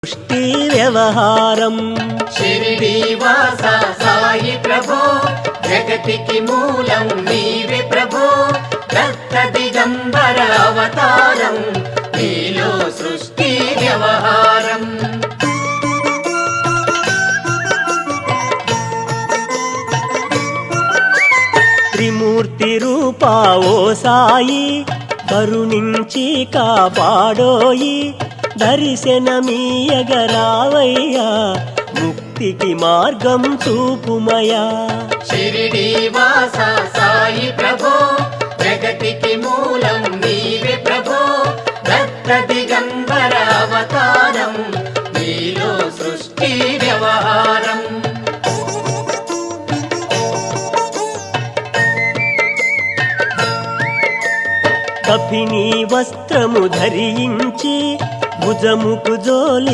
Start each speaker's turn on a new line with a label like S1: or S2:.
S1: సృష్టి వ్యవహారం
S2: షిరిడి వాస సాయి ప్రభో జగతికి మూలం నీవే ప్రభో దత్త దిగంబర అవతారం నీలో సృష్టి వ్యవహారం
S1: త్రిమూర్తి రూపా ఓ సాయి కరుణించి కాపాడోయి దర్శనమీయగరావయ్యా ముక్తికి మార్గం చూపుమయా
S2: షిరిడి వాస సాయి ప్రభో జగతికి మూలం నీవే ప్రభో దత్త దిగంబర అవతారం నీలో సృష్టి వ్యవహారం
S1: కఫినీ వస్త్రము ధరించి భుజముకు జోలి